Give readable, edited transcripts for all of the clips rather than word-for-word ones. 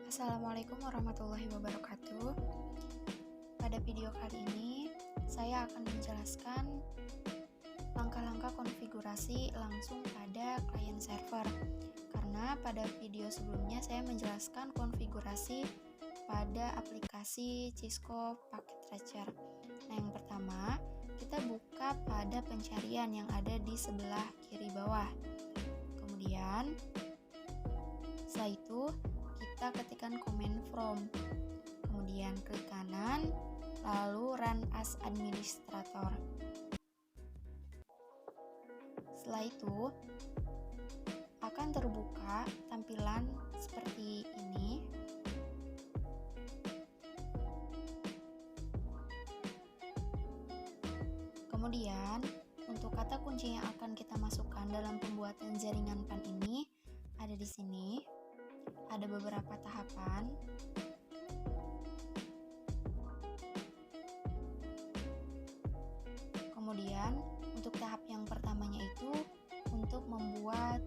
Assalamualaikum warahmatullahi wabarakatuh. Pada video kali ini, saya akan menjelaskan langkah-langkah konfigurasi langsung pada klien server. Karena pada video sebelumnya saya menjelaskan konfigurasi pada aplikasi Cisco Packet Tracer. Nah, yang pertama, kita buka pada pencarian yang ada di sebelah kiri bawah. Kemudian, setelah itu kita ketikkan command from, kemudian klik kanan, lalu run as administrator. Setelah itu akan terbuka tampilan seperti ini. Kemudian untuk kata kunci yang akan kita masukkan dalam pembuatan jaringan PAN ini ada di sini. Ada beberapa tahapan. Kemudian untuk tahap yang pertamanya itu untuk membuat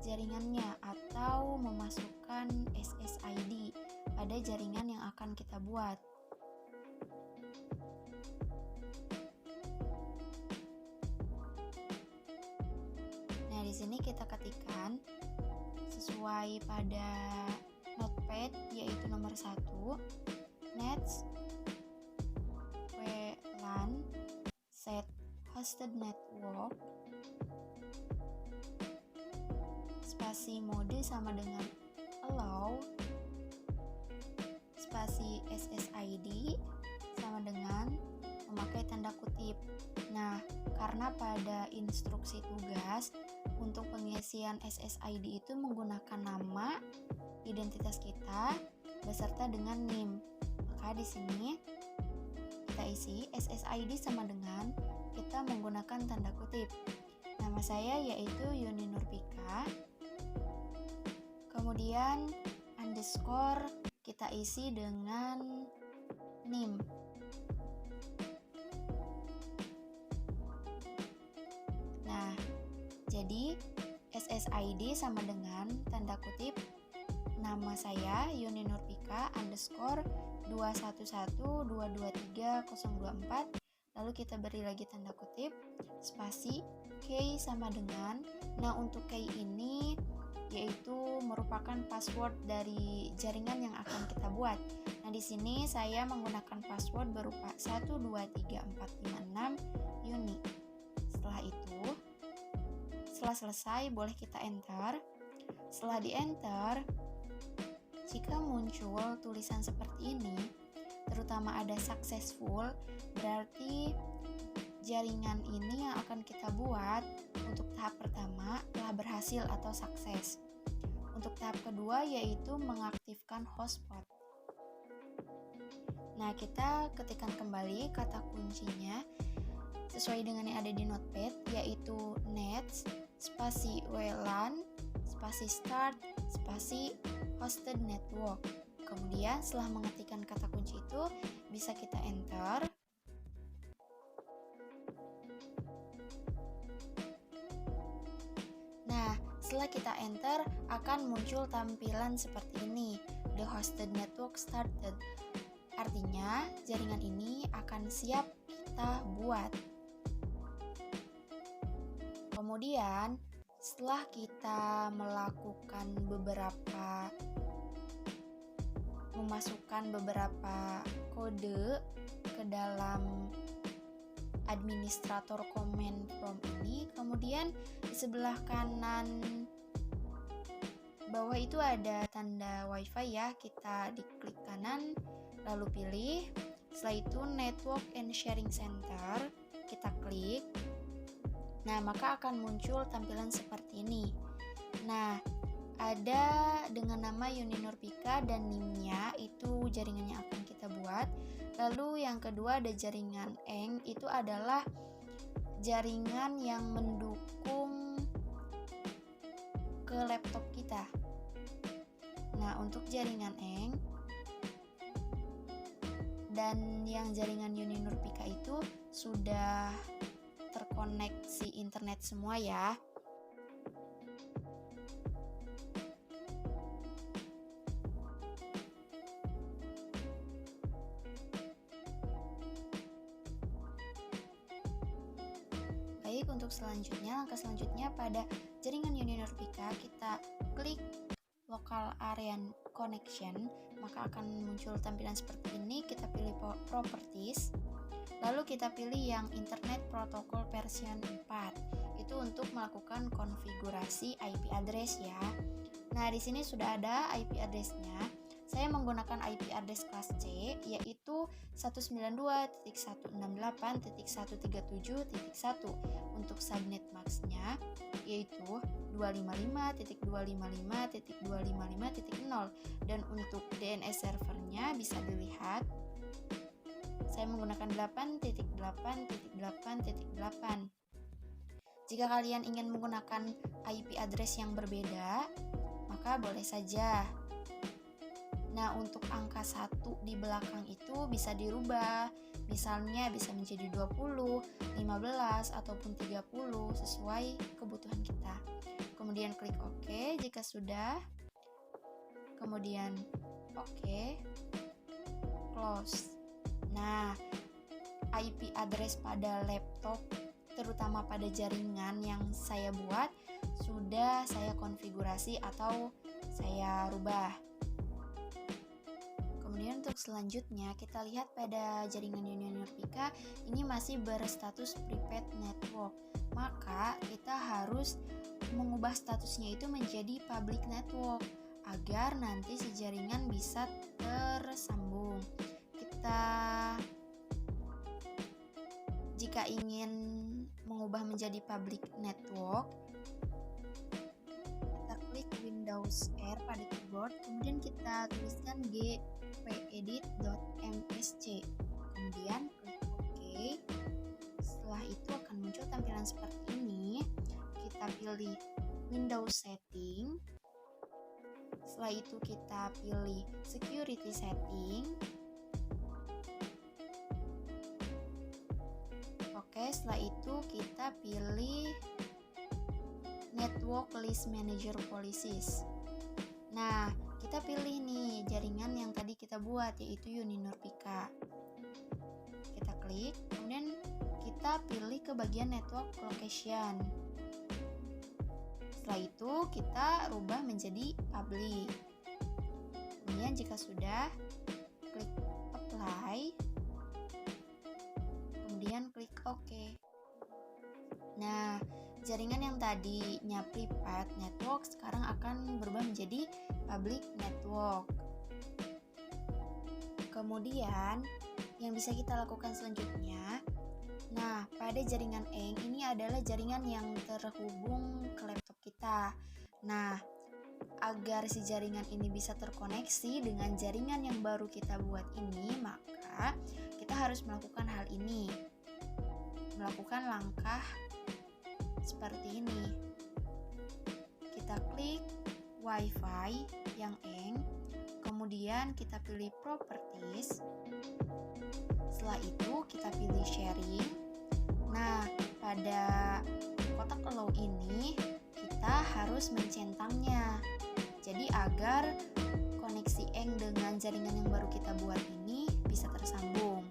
jaringannya atau memasukkan SSID pada jaringan yang akan kita buat. Nah, di sini kita ketikkan sesuai pada notepad, yaitu nomor 1, nets WLAN set hosted network spasi mode sama dengan allow spasi SSID sama dengan memakai tanda kutip. Nah, karena pada instruksi tugas untuk pengisian SSID itu menggunakan nama, identitas kita beserta dengan NIM. Maka di sini kita isi SSID sama dengan kita menggunakan tanda kutip. Nama saya yaitu Yuni Nurpika. Kemudian underscore kita isi dengan NIM. Nah, jadi SSID sama dengan tanda kutip nama saya Yuni Nurpika underscore 21122304, lalu kita beri lagi tanda kutip spasi key sama dengan, nah untuk key ini yaitu merupakan password dari jaringan yang akan kita buat. Nah, di sini saya menggunakan password berupa 123456 Yuni. Setelah selesai, boleh kita enter. Setelah di enter, jika muncul tulisan seperti ini, terutama ada successful, berarti jaringan ini yang akan kita buat untuk tahap pertama telah berhasil atau sukses. Untuk tahap kedua yaitu mengaktifkan hotspot. Nah, kita ketikkan kembali kata kuncinya sesuai dengan yang ada di notepad, yaitu nets spasi WLAN spasi start spasi hosted network. Kemudian setelah mengetikkan kata kunci itu bisa kita enter. Nah, setelah kita enter akan muncul tampilan seperti ini, the hosted network started. Artinya jaringan ini akan siap kita buat. Kemudian setelah kita memasukkan beberapa kode ke dalam administrator command prompt ini, kemudian di sebelah kanan bawah itu ada tanda wifi ya, kita diklik kanan lalu pilih. Setelah itu network and sharing center kita klik. Nah, maka akan muncul tampilan seperti ini. Nah, ada dengan nama Yuni Nurpika dan NIM-nya itu jaringan yang akan kita buat. Lalu yang kedua ada jaringan ENG, itu adalah jaringan yang mendukung ke laptop kita. Nah, untuk jaringan ENG dan yang jaringan Yuni Nurpika itu sudah terkoneksi internet semua ya. Baik, untuk langkah selanjutnya pada jaringan Uni Nurpika kita klik local area connection, maka akan muncul tampilan seperti ini. Kita pilih properties, lalu kita pilih yang internet protocol version 4. Itu untuk melakukan konfigurasi IP address ya. Nah, di sini sudah ada IP address-nya. Saya menggunakan IP address kelas C, yaitu 192.168.137.1. Untuk subnet max-nya yaitu 255.255.255.0, dan untuk DNS servernya bisa dilihat saya menggunakan 8.8.8.8. Jika kalian ingin menggunakan IP address yang berbeda, maka boleh saja. Nah, untuk angka 1 di belakang itu bisa dirubah. Misalnya bisa menjadi 20, 15, ataupun 30 sesuai kebutuhan kita. Kemudian klik OK jika sudah. Kemudian OK. Close. Nah, IP address pada laptop, terutama pada jaringan yang saya buat, sudah saya konfigurasi atau saya rubah. Kemudian untuk selanjutnya kita lihat pada jaringan Uni Nurpika ini masih berstatus private network, maka kita harus mengubah statusnya itu menjadi public network agar nanti si jaringan bisa tersambung. Jika ingin mengubah menjadi public network, kita klik Windows R pada keyboard, kemudian kita tuliskan gpedit.msc, kemudian klik OK. Setelah itu akan muncul tampilan seperti ini. Kita pilih Windows Setting, setelah itu kita pilih Security Setting. Oke, setelah itu kita pilih Network List Manager Policies. Nah, kita pilih nih jaringan yang tadi kita buat, yaitu Uni Nurpika. Kita klik, kemudian kita pilih ke bagian Network Location. Setelah itu kita rubah menjadi public. Kemudian jika sudah, klik Apply. Kemudian klik OK. Nah, jaringan yang tadinya private network sekarang akan berubah menjadi public network. Kemudian yang bisa kita lakukan selanjutnya, nah pada jaringan ENG ini adalah jaringan yang terhubung ke laptop kita. Nah, agar si jaringan ini bisa terkoneksi dengan jaringan yang baru kita buat ini, maka kita harus melakukan hal ini. Melakukan langkah seperti ini. Kita klik Wi-Fi yang ENG, kemudian kita pilih Properties. Setelah itu kita pilih Sharing. Nah, pada kotak allow ini kita harus mencentangnya. Jadi agar koneksi ENG dengan jaringan yang baru kita buat ini bisa tersambung.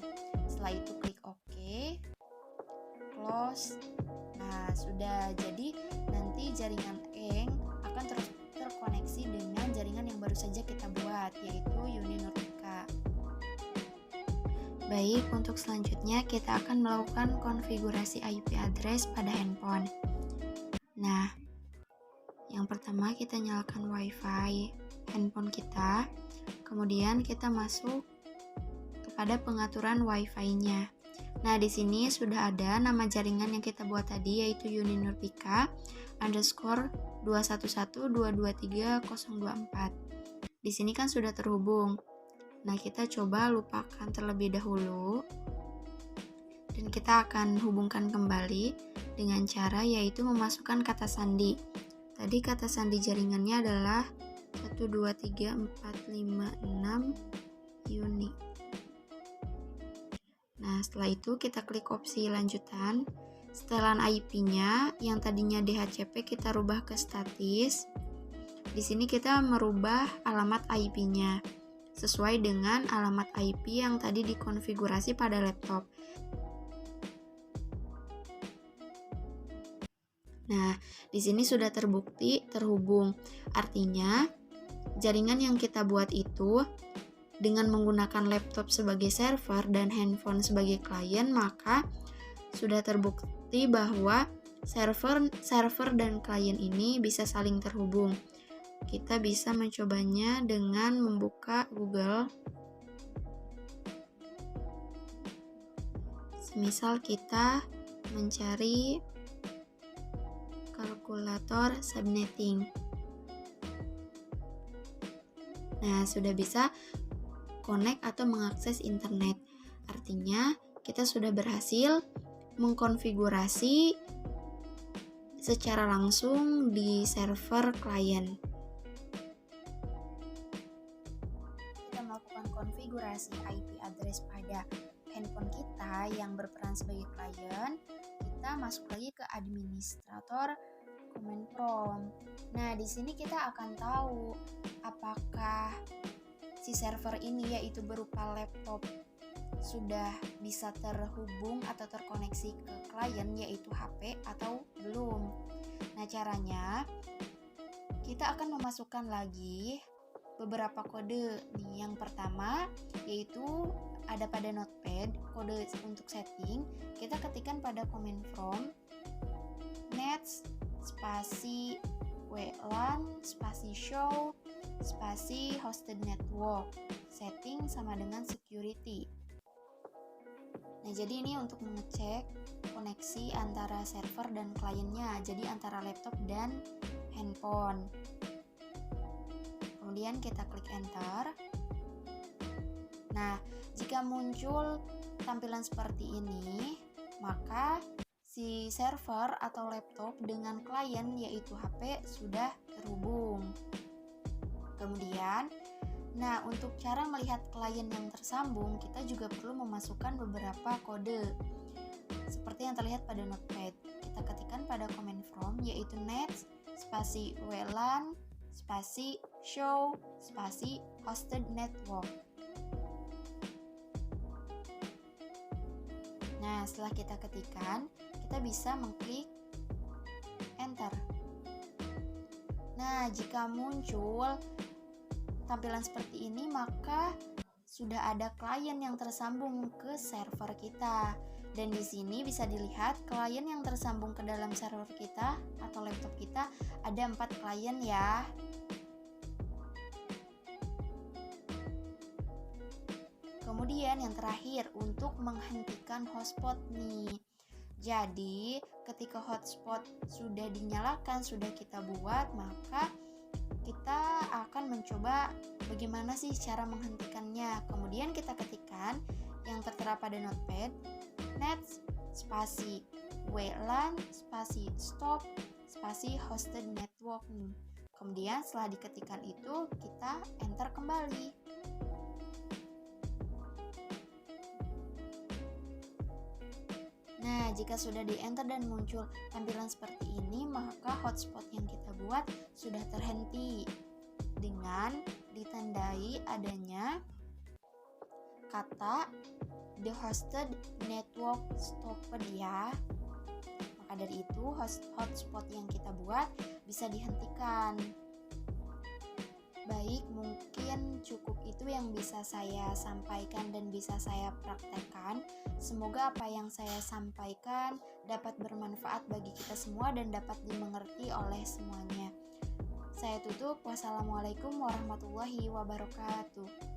Setelah itu klik OK, close. Nah, sudah jadi nanti jaringan ENG akan terkoneksi dengan jaringan yang baru saja kita buat, yaitu Uni Nurpika. Baik, untuk selanjutnya kita akan melakukan konfigurasi IP address pada handphone. Nah, yang pertama kita nyalakan Wi-Fi handphone kita, kemudian kita masuk kepada pengaturan Wi-Fi-nya. Nah, di sini sudah ada nama jaringan yang kita buat tadi, yaitu Uni Nurpika _211.223.024. Di sini kan sudah terhubung. Nah, kita coba lupakan terlebih dahulu. Dan kita akan hubungkan kembali dengan cara yaitu memasukkan kata sandi. Tadi kata sandi jaringannya adalah 123456 Uni. Nah, setelah itu kita klik opsi lanjutan. Setelan IP-nya yang tadinya DHCP kita rubah ke statis. Di sini kita merubah alamat IP-nya sesuai dengan alamat IP yang tadi dikonfigurasi pada laptop. Nah, di sini sudah terbukti terhubung. Artinya, jaringan yang kita buat itu dengan menggunakan laptop sebagai server dan handphone sebagai klien, maka sudah terbukti bahwa server dan klien ini bisa saling terhubung. Kita bisa mencobanya dengan membuka Google. Semisal kita mencari kalkulator subnetting. Nah, sudah bisa connect atau mengakses internet. Artinya, kita sudah berhasil mengkonfigurasi secara langsung di server klien. Kita melakukan konfigurasi IP address pada handphone kita yang berperan sebagai klien. Kita masuk lagi ke administrator command prompt. Nah, di sini kita akan tahu apakah si server ini, yaitu berupa laptop, sudah bisa terhubung atau terkoneksi ke klien, yaitu HP, atau belum. Nah, caranya kita akan memasukkan lagi beberapa kode nih. Yang pertama yaitu ada pada notepad, kode untuk setting. Kita ketikkan pada command prompt net spasi WLAN spasi show spasi hosted network, setting sama dengan security. Nah, jadi ini untuk mengecek koneksi antara server dan kliennya, jadi antara laptop dan handphone. Kemudian kita klik enter. Nah, jika muncul tampilan seperti ini, maka si server atau laptop dengan klien yaitu HP sudah terhubung. Kemudian, nah untuk cara melihat klien yang tersambung, kita juga perlu memasukkan beberapa kode seperti yang terlihat pada notepad. Kita ketikkan pada command prompt yaitu net spasi WLAN spasi show spasi hosted network. Nah, setelah kita ketikkan, kita bisa mengklik enter. Nah, jika muncul tampilan seperti ini, maka sudah ada klien yang tersambung ke server kita. Dan di sini bisa dilihat klien yang tersambung ke dalam server kita atau laptop kita ada 4 klien ya. Kemudian yang terakhir untuk menghentikan hotspot nih. Jadi ketika hotspot sudah dinyalakan, sudah kita buat, maka kita akan mencoba bagaimana sih cara menghentikannya. Kemudian kita ketikkan yang tertera pada notepad net spasi WLAN spasi stop spasi hosted network nih. Kemudian setelah diketikkan itu kita enter kembali. Nah, jika sudah di-enter dan muncul tampilan seperti ini, maka hotspot yang kita buat sudah terhenti dengan ditandai adanya kata the hosted network stopped ya. Maka dari itu hotspot yang kita buat bisa dihentikan. Baik, mungkin cukup itu yang bisa saya sampaikan dan bisa saya praktekkan. Semoga apa yang saya sampaikan dapat bermanfaat bagi kita semua dan dapat dimengerti oleh semuanya. Saya tutup. Wassalamualaikum warahmatullahi wabarakatuh.